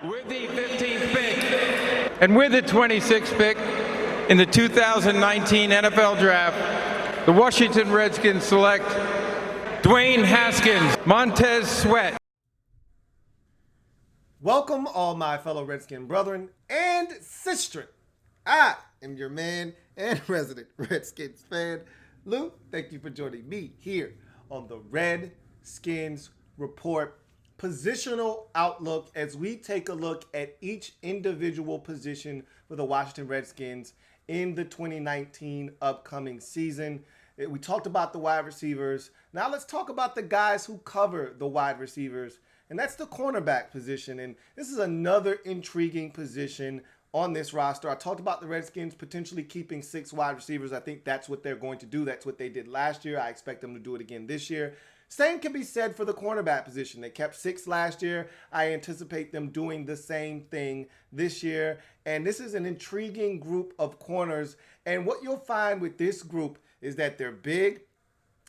With the 15th pick and with the 26th pick in the 2019 NFL Draft, the Washington Redskins select Dwayne Haskins, Montez Sweat. Welcome, all my fellow Redskin brethren and sistren. I am your man and resident Redskins fan, Lou. Thank you for joining me here on the Redskins Report Positional Outlook as we take a look at each individual position for the Washington Redskins in the 2019 upcoming season. We talked about the wide receivers. Now let's talk about the guys who cover the wide receivers, and that's the cornerback position. And this is another intriguing position on this roster. I talked about the Redskins potentially keeping 6 wide receivers. I think that's what they're going to do. That's what they did last year. I expect them to do it again this year. Same can be said for the cornerback position. They kept 6 last year. I anticipate them doing the same thing this year. And this is an intriguing group of corners. And what you'll find with this group is that they're big,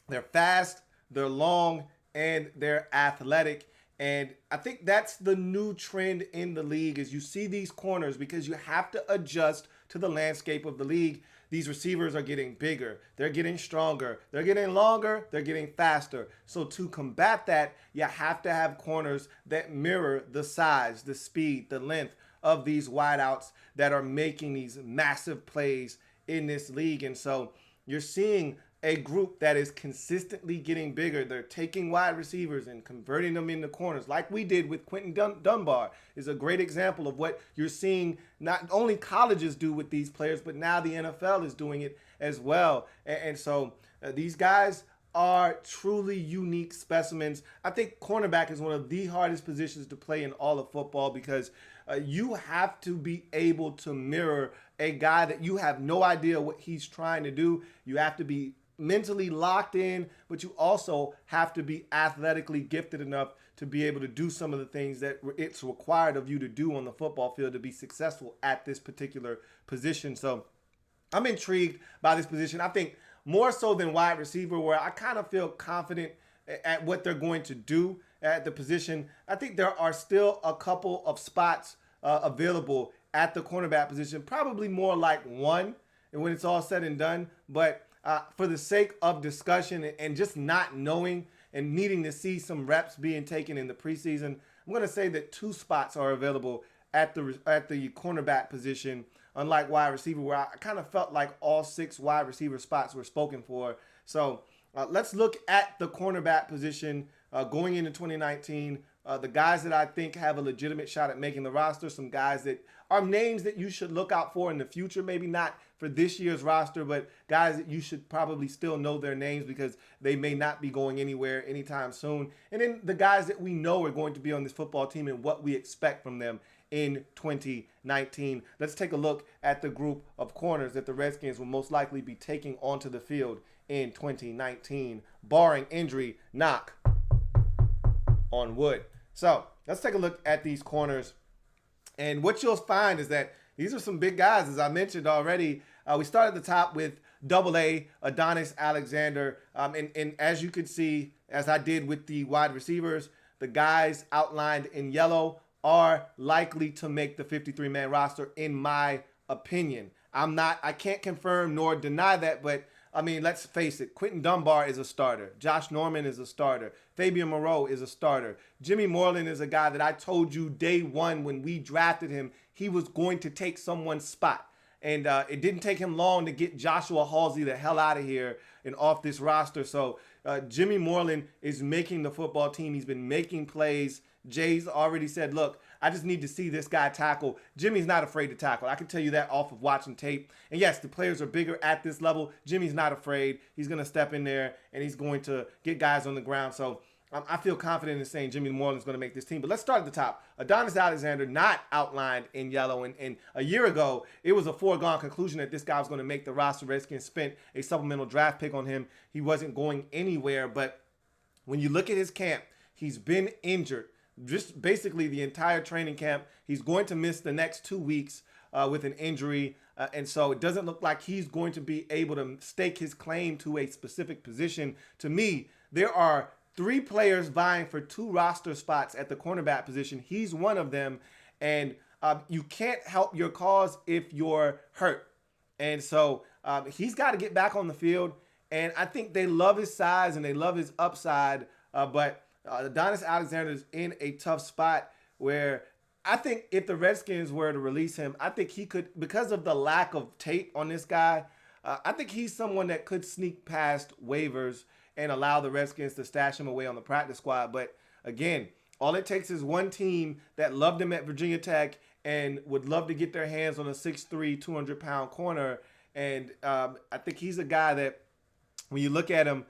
they're fast, they're long, and they're athletic. And I think that's the new trend in the league is you see these corners because you have to adjust to the landscape of the league. These receivers are getting bigger, they're getting stronger, they're getting longer, they're getting faster. So to combat that, you have to have corners that mirror the size, the speed, the length of these wideouts that are making these massive plays in this league. And so you're seeing a group that is consistently getting bigger. They're taking wide receivers and converting them into corners like we did with Quinton Dunbar is a great example of what you're seeing not only colleges do with these players, but now the NFL is doing it as well. And so these guys are truly unique specimens. I think cornerback is one of the hardest positions to play in all of football because you have to be able to mirror a guy that you have no idea what he's trying to do. You have to be mentally locked in, but you also have to be athletically gifted enough to be able to do some of the things that it's required of you to do on the football field to be successful at this particular position. So I'm intrigued by this position. I think more so than wide receiver, where I kind of feel confident at what they're going to do at the position. I think there are still a couple of spots available at the cornerback position, probably more like one and when it's all said and done. But for the sake of discussion and just not knowing and needing to see some reps being taken in the preseason, I'm going to say that 2 spots are available at the cornerback position, unlike wide receiver, where I kind of felt like all 6 wide receiver spots were spoken for. So let's look at the cornerback position going into 2019. The guys that I think have a legitimate shot at making the roster, some guys that are names that you should look out for in the future, maybe not for this year's roster, but guys that you should probably still know their names because they may not be going anywhere anytime soon. And then the guys that we know are going to be on this football team and what we expect from them in 2019. Let's take a look at the group of corners that the Redskins will most likely be taking onto the field in 2019, barring injury, knock on wood. So let's take a look at these corners. And what you'll find is that these are some big guys, as I mentioned already. We start at the top with AA, Adonis Alexander. And as you can see, as I did with the wide receivers, the guys outlined in yellow are likely to make the 53-man roster, in my opinion. I can't confirm nor deny that, but I mean, let's face it. Quinton Dunbar is a starter. Josh Norman is a starter. Fabien Moreau is a starter. Jimmy Moreland is a guy that I told you day one when we drafted him, he was going to take someone's spot. And it didn't take him long to get Joshua Halsey the hell out of here and off this roster. So Jimmy Moreland is making the football team. He's been making plays. Jay's already said, look, I just need to see this guy tackle. Jimmy's not afraid to tackle. I can tell you that off of watching tape. And yes, the players are bigger at this level. Jimmy's not afraid. He's going to step in there and he's going to get guys on the ground. So I feel confident in saying Jimmy Moreland's going to make this team. But let's start at the top. Adonis Alexander, not outlined in yellow. And a year ago, it was a foregone conclusion that this guy was going to make the roster. Redskins spent a supplemental draft pick on him. He wasn't going anywhere. But when you look at his camp, he's been injured. Just basically the entire training camp. He's going to miss the next 2 weeks with an injury. And so it doesn't look like he's going to be able to stake his claim to a specific position. To me, there are 3 players vying for 2 roster spots at the cornerback position. He's one of them. And you can't help your cause if you're hurt. And so he's got to get back on the field. And I think they love his size and they love his upside. But Adonis Alexander is in a tough spot where I think if the Redskins were to release him, I think he could, because of the lack of tape on this guy, I think he's someone that could sneak past waivers and allow the Redskins to stash him away on the practice squad. But again, all it takes is one team that loved him at Virginia Tech and would love to get their hands on a 6'3", 200-pound corner. And I think he's a guy that, when you look at him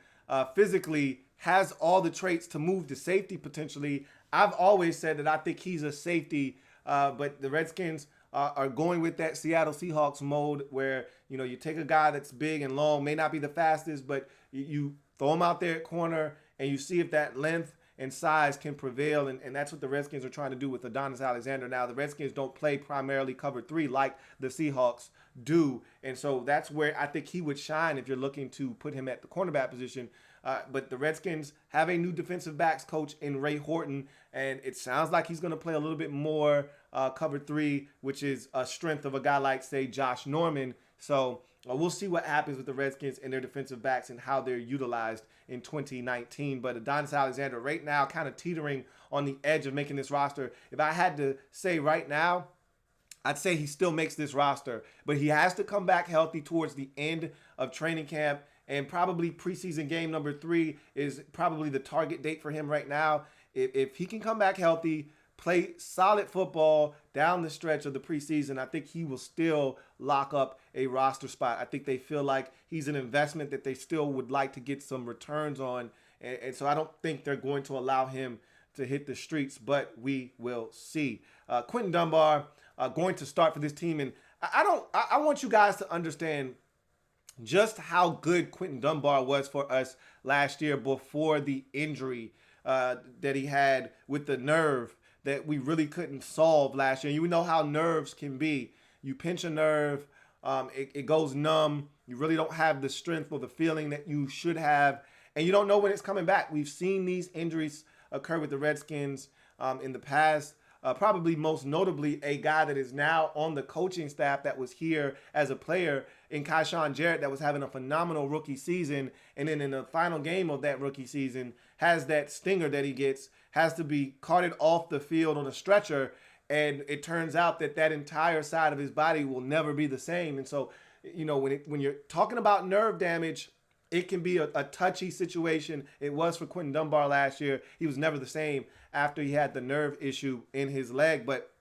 physically, has all the traits to move to safety potentially. I've always said that I think he's a safety, but the Redskins are going with that Seattle Seahawks mode where, you take a guy that's big and long, may not be the fastest, but you throw him out there at corner and you see if that length and size can prevail, and that's what the Redskins are trying to do with Adonis Alexander. Now, the Redskins don't play primarily cover 3 like the Seahawks do, and so that's where I think he would shine if you're looking to put him at the cornerback position. But the Redskins have a new defensive backs coach in Ray Horton, and it sounds like he's going to play a little bit more cover 3, which is a strength of a guy like, say, Josh Norman. So we'll see what happens with the Redskins and their defensive backs and how they're utilized in 2019. But Adonis Alexander right now kind of teetering on the edge of making this roster. If I had to say right now, I'd say he still makes this roster, but he has to come back healthy towards the end of training camp, and probably preseason game number 3 is probably the target date for him right now. If he can come back healthy, play solid football down the stretch of the preseason, I think he will still lock up a roster spot. I think they feel like he's an investment that they still would like to get some returns on, and so I don't think they're going to allow him to hit the streets, but we will see. Quinton Dunbar going to start for this team, and I want you guys to understand just how good Quinton Dunbar was for us last year before the injury that he had with the nerve that we really couldn't solve last year. You know how nerves can be. You pinch a nerve, it goes numb. You really don't have the strength or the feeling that you should have, and you don't know when it's coming back. We've seen these injuries occur with the Redskins in the past. Probably most notably a guy that is now on the coaching staff that was here as a player in Kyshawn Jarrett that was having a phenomenal rookie season, and then in the final game of that rookie season has that stinger that he gets, has to be carted off the field on a stretcher, and it turns out that that entire side of his body will never be the same. And so, when you're talking about nerve damage, it can be a touchy situation. It was for Quinton Dunbar last year. He was never the same after he had the nerve issue in his leg. But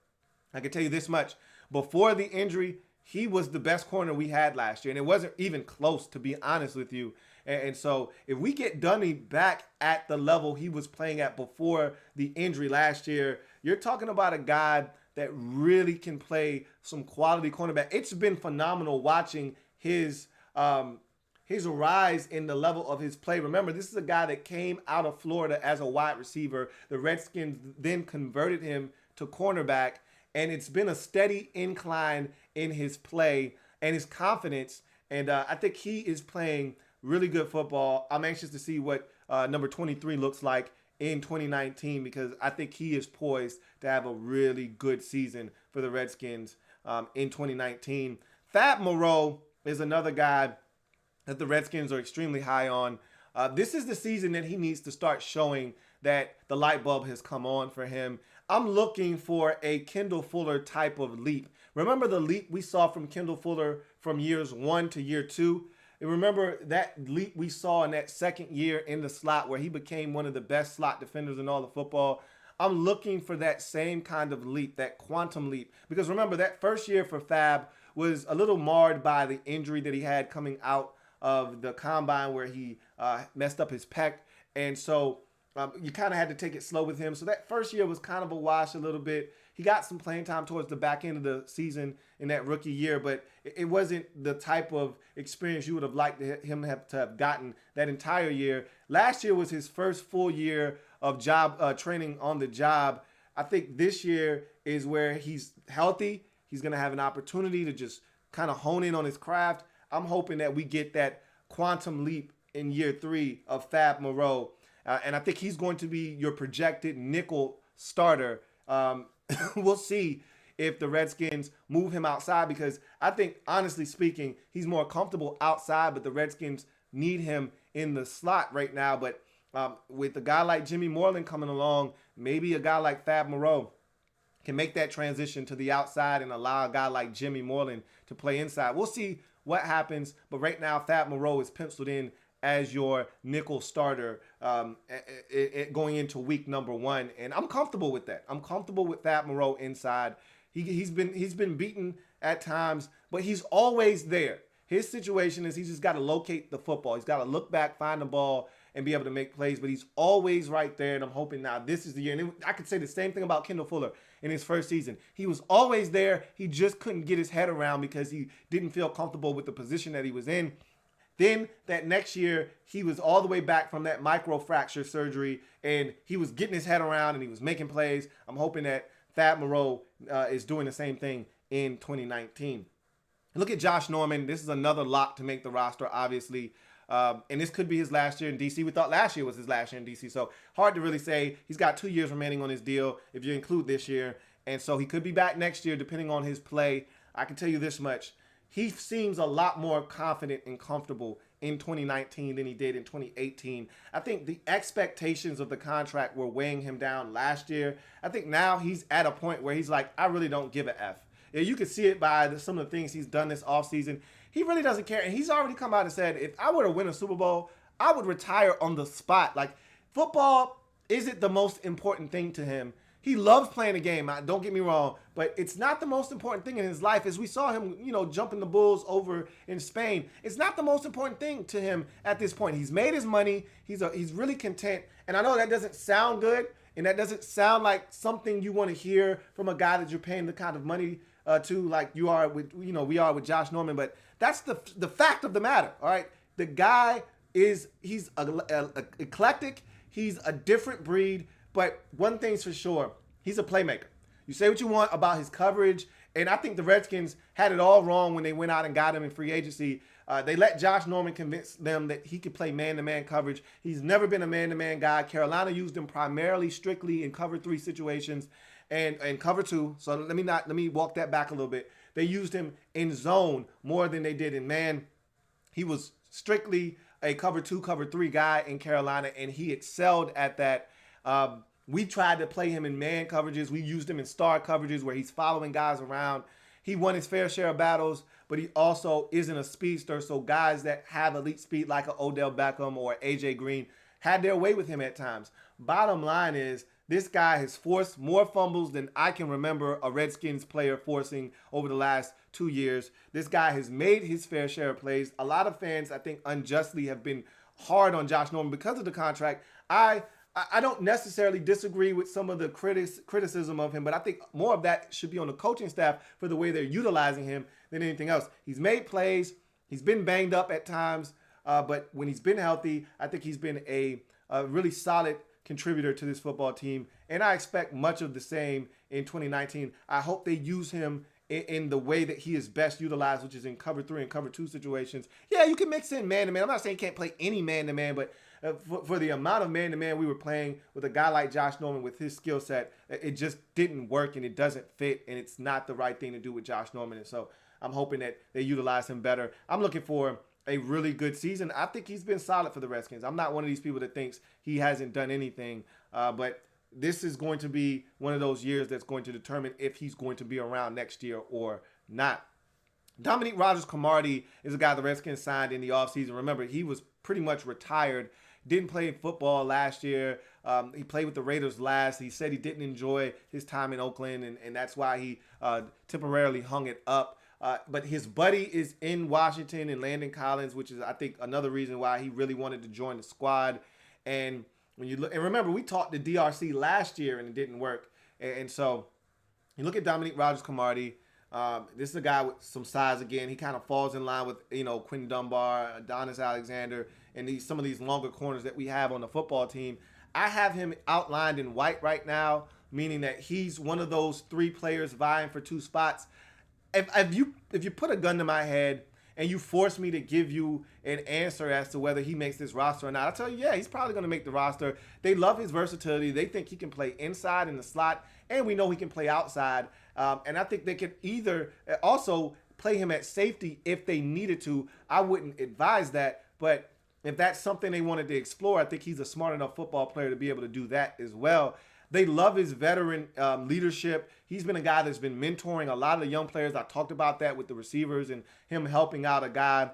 I can tell you this much. Before the injury, he was the best corner we had last year. And it wasn't even close, to be honest with you. And so if we get Dunny back at the level he was playing at before the injury last year, you're talking about a guy that really can play some quality cornerback. It's been phenomenal watching his rise in the level of his play. Remember, this is a guy that came out of Florida as a wide receiver. The Redskins then converted him to cornerback, and it's been a steady incline in his play and his confidence. And I think he is playing really good football. I'm anxious to see what number 23 looks like in 2019, because I think he is poised to have a really good season for the Redskins in 2019. Fabien Moreau is another guy that the Redskins are extremely high on. This is the season that he needs to start showing that the light bulb has come on for him. I'm looking for a Kendall Fuller type of leap. Remember the leap we saw from Kendall Fuller from years 1 to year 2? And remember that leap we saw in that second year in the slot where he became one of the best slot defenders in all of football? I'm looking for that same kind of leap, that quantum leap. Because remember, that first year for Fab was a little marred by the injury that he had coming out of the combine where he messed up his pec. And so you kind of had to take it slow with him. So that first year was kind of a wash a little bit. He got some playing time towards the back end of the season in that rookie year, but it wasn't the type of experience you would have liked him to have gotten that entire year. Last year was his first full year of job training on the job. I think this year is where he's healthy. He's going to have an opportunity to just kind of hone in on his craft. I'm hoping that we get that quantum leap in year 3 of Fabien Moreau. And I think he's going to be your projected nickel starter. we'll see if the Redskins move him outside, because I think, honestly speaking, he's more comfortable outside, but the Redskins need him in the slot right now. But with a guy like Jimmy Moreland coming along, maybe a guy like Fabien Moreau can make that transition to the outside and allow a guy like Jimmy Moreland to play inside. We'll see what happens, but right now Fabien Moreau is penciled in as your nickel starter going into week number 1, and I'm comfortable with that. I'm comfortable with Fabien Moreau inside. He's been beaten at times, but he's always there. His situation is he's just got to locate the football. He's got to look back, find the ball, and be able to make plays, but he's always right there, and I'm hoping now this is the year. And I could say the same thing about Kendall Fuller in his first season. He was always there. He just couldn't get his head around because he didn't feel comfortable with the position that he was in. Then that next year, he was all the way back from that microfracture surgery, and he was getting his head around, and he was making plays. I'm hoping that Fabien Moreau is doing the same thing in 2019. Look at Josh Norman. This is another lock to make the roster, obviously. And this could be his last year in D.C. We thought last year was his last year in D.C., so hard to really say. He's got 2 years remaining on his deal if you include this year. And so he could be back next year depending on his play. I can tell you this much. He seems a lot more confident and comfortable in 2019 than he did in 2018. I think the expectations of the contract were weighing him down last year. I think now he's at a point where he's like, I really don't give a F. Yeah, you can see it by some of the things he's done this offseason. He really doesn't care. And he's already come out and said, if I were to win a Super Bowl, I would retire on the spot. Like, football isn't the most important thing to him. He loves playing the game. Don't get me wrong, but it's not the most important thing in his life. As we saw him, jumping the Bulls over in Spain, it's not the most important thing to him at this point. He's made his money. He's really content. And I know that doesn't sound good, and that doesn't sound like something you want to hear from a guy that you're paying the kind of money to, like we are with Josh Norman. But that's the fact of the matter. All right, the guy he's eclectic. He's a different breed. But one thing's for sure, he's a playmaker. You say what you want about his coverage, and I think the Redskins had it all wrong when they went out and got him in free agency. They let Josh Norman convince them that he could play man-to-man coverage. He's never been a man-to-man guy. Carolina used him primarily, strictly in cover 3 situations and cover 2. So let me walk that back a little bit. They used him in zone more than they did in man. He was strictly a cover 2, cover 3 guy in Carolina, and he excelled at that. We tried to play him in man coverages. We used him in star coverages where he's following guys around. He won his fair share of battles, but he also isn't a speedster. So guys that have elite speed like an Odell Beckham or AJ Green had their way with him at times. Bottom line is, this guy has forced more fumbles than I can remember a Redskins player forcing over the last 2 years. This guy has made his fair share of plays. A lot of fans, I think, unjustly have been hard on Josh Norman because of the contract. I don't necessarily disagree with some of the criticism of him, but I think more of that should be on the coaching staff for the way they're utilizing him than anything else. He's made plays. He's been banged up at times, but when he's been healthy, I think he's been a really solid contributor to this football team, and I expect much of the same in 2019. I hope they use him in the way that he is best utilized, which is in cover 3 and cover 2 situations. Yeah, you can mix in man-to-man. I'm not saying you can't play any man-to-man, but for the amount of man-to-man we were playing with a guy like Josh Norman with his skill set, it just didn't work, and it doesn't fit, and it's not the right thing to do with Josh Norman. And so I'm hoping that they utilize him better. I'm looking for a really good season. I think he's been solid for the Redskins. I'm not one of these people that thinks he hasn't done anything, but this is going to be one of those years that's going to determine if he's going to be around next year or not. Dominique Rodgers-Cromartie is a guy the Redskins signed in the offseason. Remember, he was pretty much retired. Didn't play football last year. He played with the Raiders last. He said he didn't enjoy his time in Oakland, and that's why he temporarily hung it up. But his buddy is in Washington, and Landon Collins, which is, I think, another reason why he really wanted to join the squad. And when you look, and remember, we talked to DRC last year, and it didn't work. And so you look at Dominique Rodgers-Cromartie. This is a guy with some size again. He kind of falls in line with, Quinton Dunbar, Adonis Alexander, and some of these longer corners that we have on the football team. I have him outlined in white right now, meaning that he's one of those 3 players vying for 2 spots. If you put a gun to my head and you force me to give you an answer as to whether he makes this roster or not, I'll tell you, yeah, he's probably going to make the roster. They love his versatility. They think he can play inside in the slot and we know he can play outside. And I think they could either also play him at safety if they needed to. I wouldn't advise that, but if that's something they wanted to explore, I think he's a smart enough football player to be able to do that as well. They love his veteran leadership. He's been a guy that's been mentoring a lot of the young players. I talked about that with the receivers and him helping out a guy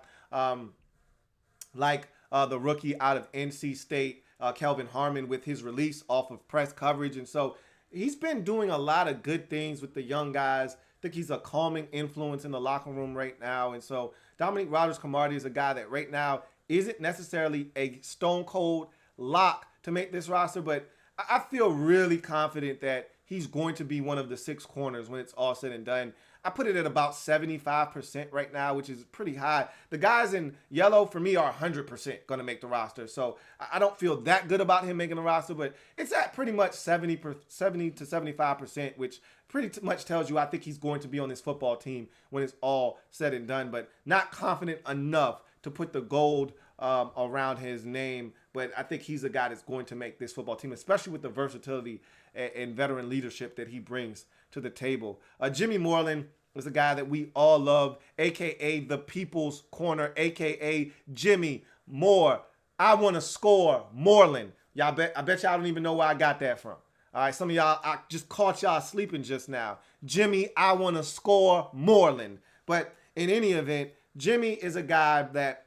like the rookie out of NC State, Kelvin Harmon, with his release off of press coverage. And so he's been doing a lot of good things with the young guys. I think he's a calming influence in the locker room right now. And so Dominique Rodgers-Cromartie is a guy that right now isn't necessarily a stone cold lock to make this roster, but I feel really confident that he's going to be one of the 6 corners when it's all said and done. I put it at about 75% right now, which is pretty high. The guys in yellow, for me, are 100% going to make the roster. So I don't feel that good about him making the roster, but it's at pretty much 70 to 75%, which pretty much tells you I think he's going to be on this football team when it's all said and done, but not confident enough to put the gold around his name. But I think he's a guy that's going to make this football team, especially with the versatility and veteran leadership that he brings to the table. Jimmy Moreland is a guy that we all love, a.k.a. the People's Corner, a.k.a. Jimmy Moore. I want to score Moreland. I bet y'all don't even know where I got that from. All right, some of y'all, I just caught y'all sleeping just now. Jimmy, I want to score Moreland. But in any event, Jimmy is a guy that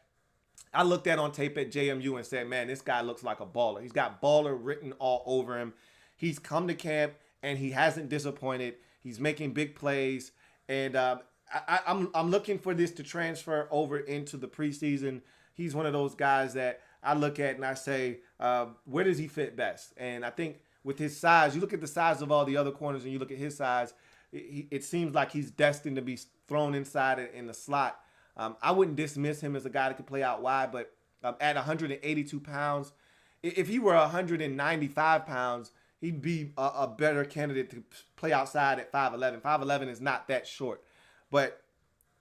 I looked at on tape at JMU and said, man, this guy looks like a baller. He's got baller written all over him. He's come to camp and he hasn't disappointed. He's making big plays. And I'm looking for this to transfer over into the preseason. He's one of those guys that I look at and I say, where does he fit best? And I think with his size, you look at the size of all the other corners and you look at his size, it seems like he's destined to be thrown inside in the slot. I wouldn't dismiss him as a guy that could play out wide, but at 182 pounds, if he were 195 pounds, he'd be a better candidate to play outside at 5'11". 5'11" is not that short. But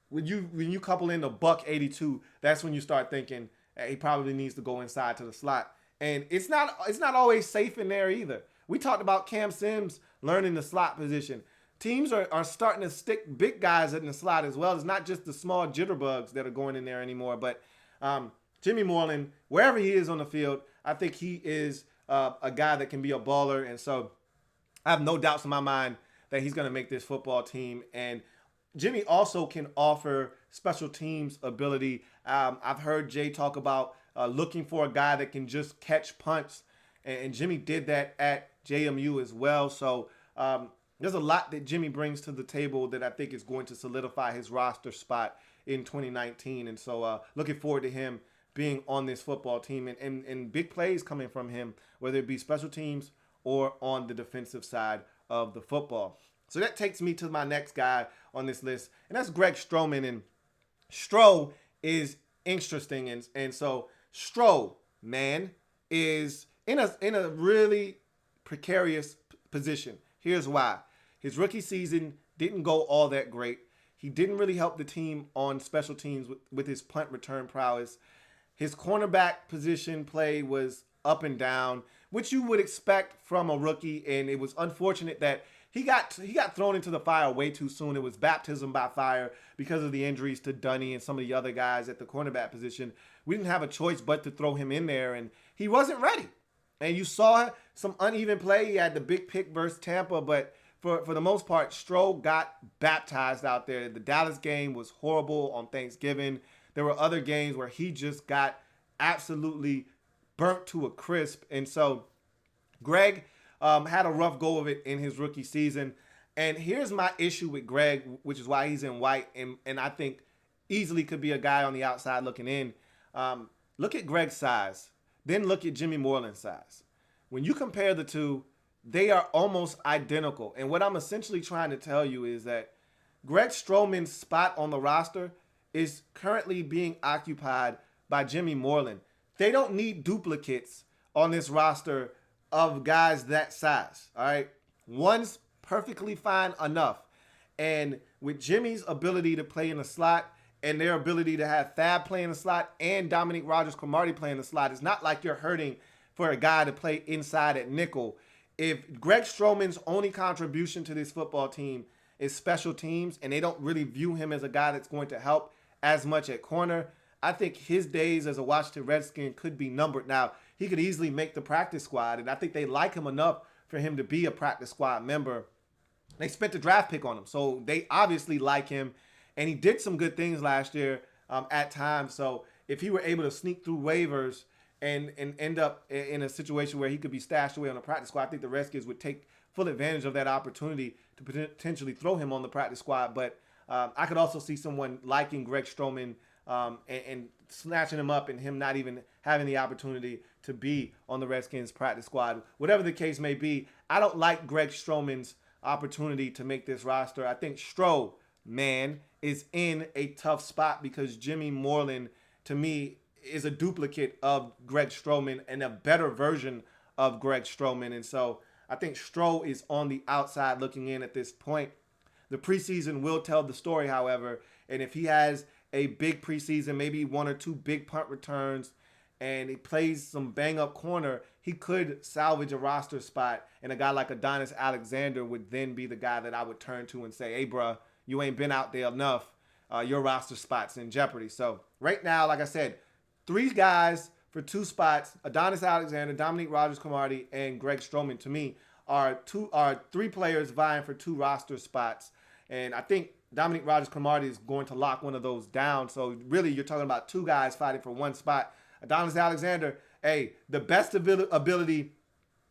when you couple in the buck 82, that's when you start thinking he probably needs to go inside to the slot. And it's not always safe in there either. We talked about Cam Sims learning the slot position. Teams are starting to stick big guys in the slot as well. It's not just the small jitterbugs that are going in there anymore. But Jimmy Moreland, wherever he is on the field, I think he is a guy that can be a baller. And so I have no doubts in my mind that he's going to make this football team. And Jimmy also can offer special teams ability. I've heard Jay talk about looking for a guy that can just catch punts. And Jimmy did that at JMU as well. So there's a lot that Jimmy brings to the table that I think is going to solidify his roster spot in 2019. And so looking forward to him being on this football team and big plays coming from him, whether it be special teams or on the defensive side of the football. So that takes me to my next guy on this list, and that's Greg Stroman. And Stro is interesting. And so Stro, man, is in a really precarious position. Here's why. His rookie season didn't go all that great. He didn't really help the team on special teams with his punt return prowess. His cornerback position play was up and down, which you would expect from a rookie. And it was unfortunate that he got thrown into the fire way too soon. It was baptism by fire because of the injuries to Dunny and some of the other guys at the cornerback position. We didn't have a choice but to throw him in there, and he wasn't ready. And you saw some uneven play. He had the big pick versus Tampa, but for the most part, Stro got baptized out there. The Dallas game was horrible on Thanksgiving. There were other games where he just got absolutely burnt to a crisp. And so Greg had a rough go of it in his rookie season. And here's my issue with Greg, which is why he's in white, and I think easily could be a guy on the outside looking in. Look at Greg's size. Then look at Jimmy Moreland's size. When you compare the two, they are almost identical. And what I'm essentially trying to tell you is that Greg Stroman's spot on the roster is currently being occupied by Jimmy Moreland. They don't need duplicates on this roster of guys that size, all right? One's perfectly fine enough. And with Jimmy's ability to play in the slot and their ability to have Fab play in the slot and Dominique Rodgers-Cromartie play in the slot, it's not like you're hurting for a guy to play inside at nickel. if Greg Stroman's only contribution to this football team is special teams, and they don't really view him as a guy that's going to help as much at corner, I think his days as a Washington Redskin could be numbered. Now, he could easily make the practice squad, and I think they like him enough for him to be a practice squad member. They spent the draft pick on him, so they obviously like him, and he did some good things last year at times. So if he were able to sneak through waivers and end up in a situation where he could be stashed away on the practice squad, I think the Redskins would take full advantage of that opportunity to potentially throw him on the practice squad. But I could also see someone liking Greg Stroman and snatching him up and him not even having the opportunity to be on the Redskins practice squad. Whatever the case may be, I don't like Greg Stroman's opportunity to make this roster. I think man, is in a tough spot because Jimmy Moreland, to me, is a duplicate of Greg Stroman and a better version of Greg Stroman. And so I think Stro is on the outside looking in at this point. The preseason will tell the story, however, and if he has a big preseason, maybe 1 or 2 big punt returns, and he plays some bang-up corner, he could salvage a roster spot, and a guy like Adonis Alexander would then be the guy that I would turn to and say, hey, bruh, you ain't been out there enough. Your roster spot's in jeopardy. So right now, like I said, 3 guys for 2 spots, Adonis Alexander, Dominique Rodgers-Cromartie, and Greg Stroman, to me, are 3 players vying for 2 roster spots. And I think Dominique Rodgers-Cromartie is going to lock one of those down. So really, you're talking about 2 guys fighting for 1 spot. Adonis Alexander, hey, the best ability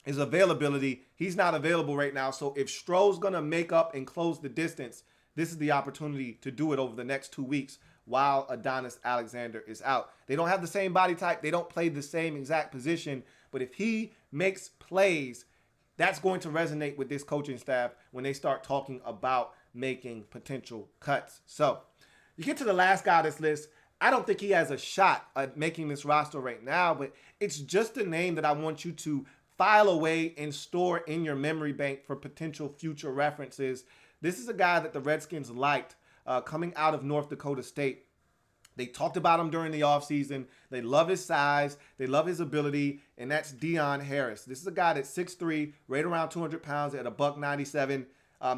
is availability. He's not available right now. So if Stroh's going to make up and close the distance, this is the opportunity to do it over the next 2 weeks while Adonis Alexander is out. They don't have the same body type. They don't play the same exact position. But if he makes plays, that's going to resonate with this coaching staff when they start talking about making potential cuts. So you get to the last guy on this list. I don't think he has a shot at making this roster right now, but it's just a name that I want you to file away and store in your memory bank for potential future references. This is a guy that the Redskins liked coming out of North Dakota State. They talked about him during the offseason. They love his size. They love his ability, and that's Deon Harris. This is a guy that's 6'3", right around 200 pounds at $197.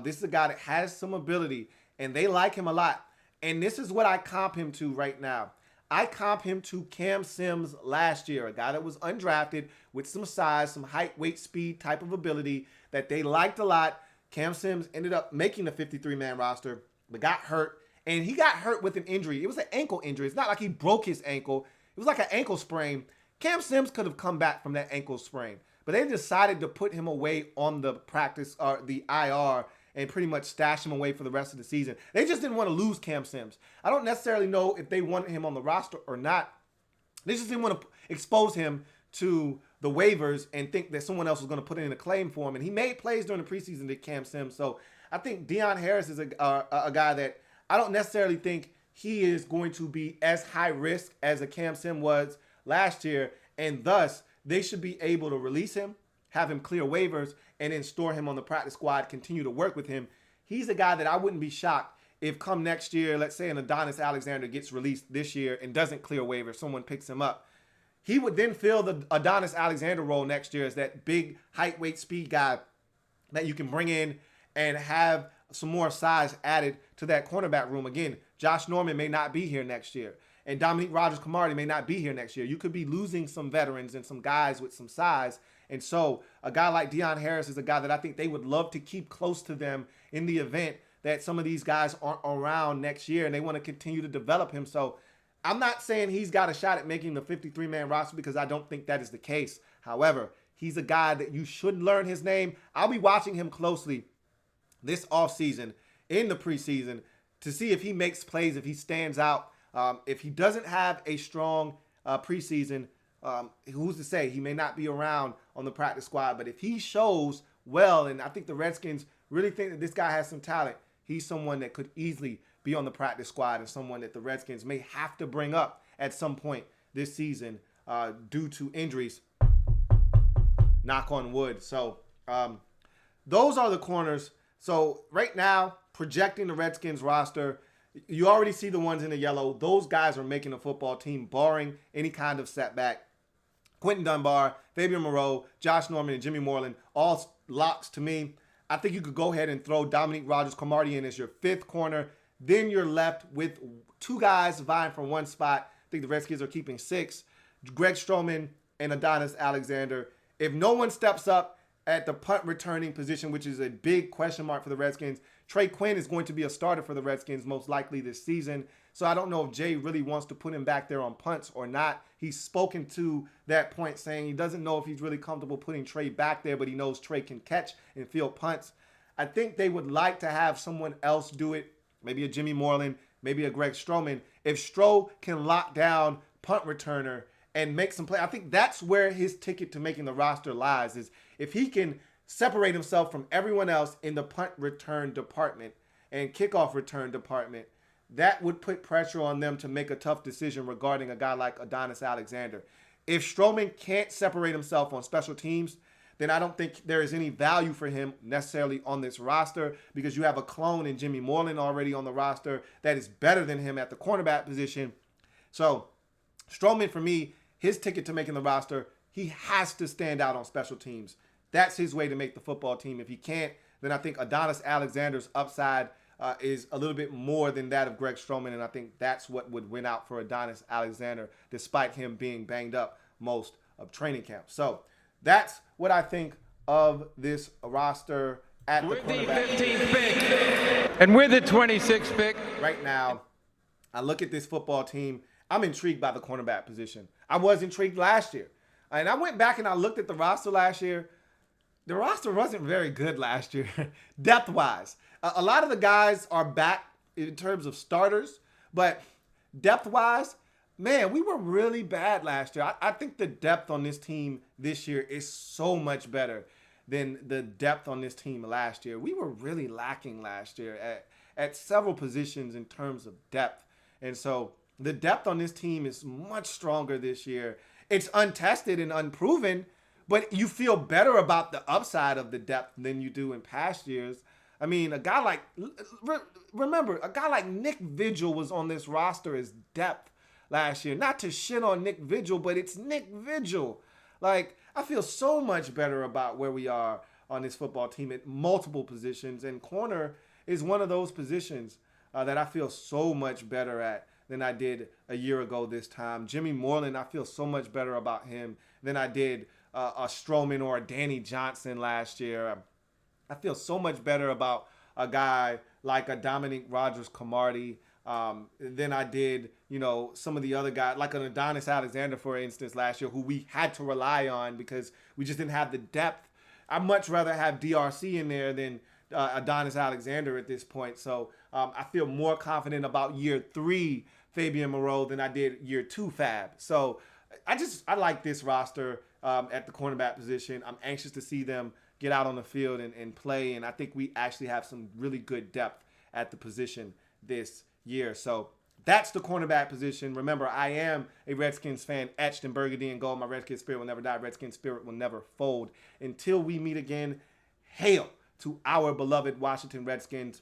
This is a guy that has some ability, and they like him a lot. And this is what I comp him to right now. I comp him to Cam Sims last year, a guy that was undrafted with some size, some height, weight, speed type of ability that they liked a lot. Cam Sims ended up making the 53-man roster, but got hurt. And he got hurt with an injury. It was an ankle injury. It's not like he broke his ankle. It was like an ankle sprain. Cam Sims could have come back from that ankle sprain, but they decided to put him away on the practice or the IR and pretty much stash him away for the rest of the season. They just didn't want to lose Cam Sims. I don't necessarily know if they wanted him on the roster or not. They just didn't want to expose him to the waivers and think that someone else was going to put in a claim for him. And he made plays during the preseason to Cam Sims. So I think Deon Harris is a guy that I don't necessarily think he is going to be as high risk as a Cam Sim was last year. And thus, they should be able to release him, have him clear waivers, and then store him on the practice squad, continue to work with him. He's a guy that I wouldn't be shocked if come next year, let's say an Adonis Alexander gets released this year and doesn't clear waivers, someone picks him up. He would then fill the Adonis Alexander role next year as that big height, weight, speed guy that you can bring in and have some more size added to that cornerback room. Again, Josh Norman may not be here next year, and Dominique Rodgers-Cromartie may not be here next year. You could be losing some veterans and some guys with some size. And so a guy like Deon Harris is a guy that I think they would love to keep close to them in the event that some of these guys aren't around next year and they want to continue to develop him. So I'm not saying he's got a shot at making the 53-man roster because I don't think that is the case. However, he's a guy that you should learn his name. I'll be watching him closely this offseason in the preseason to see if he makes plays, if he stands out. If he doesn't have a strong preseason, who's to say? He may not be around on the practice squad, but if he shows well, and I think the Redskins really think that this guy has some talent, he's someone that could easily be on the practice squad and someone that the Redskins may have to bring up at some point this season due to injuries. Knock on wood. So those are the corners. So right now, projecting the Redskins roster, you already see the ones in the yellow. Those guys are making a football team, barring any kind of setback. Quinton Dunbar, Fabien Moreau, Josh Norman, and Jimmy Moreland, all locks to me. I think you could go ahead and throw Dominique Rodgers-Cromartie in as your fifth corner. Then you're left with two guys vying for one spot. I think the Redskins are keeping six. Greg Stroman and Adonis Alexander. If no one steps up at the punt returning position, which is a big question mark for the Redskins, Trey Quinn is going to be a starter for the Redskins most likely this season. So I don't know if Jay really wants to put him back there on punts or not. He's spoken to that point saying he doesn't know if he's really comfortable putting Trey back there, but he knows Trey can catch and field punts. I think they would like to have someone else do it, maybe a Jimmy Moreland, maybe a Greg Stroman. If Stro can lock down punt returner and make some play, I think that's where his ticket to making the roster lies, is if he can separate himself from everyone else in the punt return department and kickoff return department. That would put pressure on them to make a tough decision regarding a guy like Adonis Alexander. If Stroman can't separate himself on special teams, then I don't think there is any value for him necessarily on this roster, because you have a clone in Jimmy Moreland already on the roster that is better than him at the cornerback position. So Stroman, for me, his ticket to making the roster, he has to stand out on special teams. That's his way to make the football team. If he can't, then I think Adonis Alexander's upside is a little bit more than that of Greg Stroman, and I think that's what would win out for Adonis Alexander, despite him being banged up most of training camp. So that's what I think of this roster at the cornerback. 15th pick. And with the 26th pick. Right now, I look at this football team, I'm intrigued by the cornerback position. I was intrigued last year. And I went back and I looked at the roster last year. The roster wasn't very good last year, depth-wise. A lot of the guys are back in terms of starters, but depth-wise, man, we were really bad last year. I think the depth on this team this year is so much better than the depth on this team last year. We were really lacking last year at several positions in terms of depth. And so the depth on this team is much stronger this year. It's untested and unproven, but you feel better about the upside of the depth than you do in past years. I mean, a guy like, remember, a guy like Nick Vigil was on this roster as depth last year. Not to shit on Nick Vigil, but it's Nick Vigil. Like, I feel so much better about where we are on this football team at multiple positions, and corner is one of those positions that I feel so much better at than I did a year ago this time. Jimmy Moreland, I feel so much better about him than I did a Stroman or a Danny Johnson last year. I feel so much better about a guy like a Dominique Rodgers-Cromartie than I did, some of the other guys, like an Adonis Alexander, for instance, last year, who we had to rely on because we just didn't have the depth. I'd much rather have DRC in there than Adonis Alexander at this point. So I feel more confident about year 3 Fabien Moreau than I did year 2 Fab. So I like this roster at the cornerback position. I'm anxious to see them get out on the field and play, and I think we actually have some really good depth at the position this year. So that's the cornerback position. Remember, I am a Redskins fan, etched in burgundy and gold. My Redskins spirit will never die. Redskins spirit will never fold. Until we meet again, hail to our beloved Washington Redskins.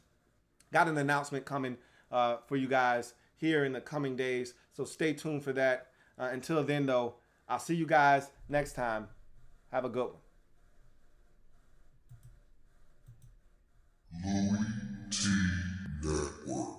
Got an announcement coming for you guys here in the coming days, so stay tuned for that. Until then, though, I'll see you guys next time. Have a good one. Louie T Network.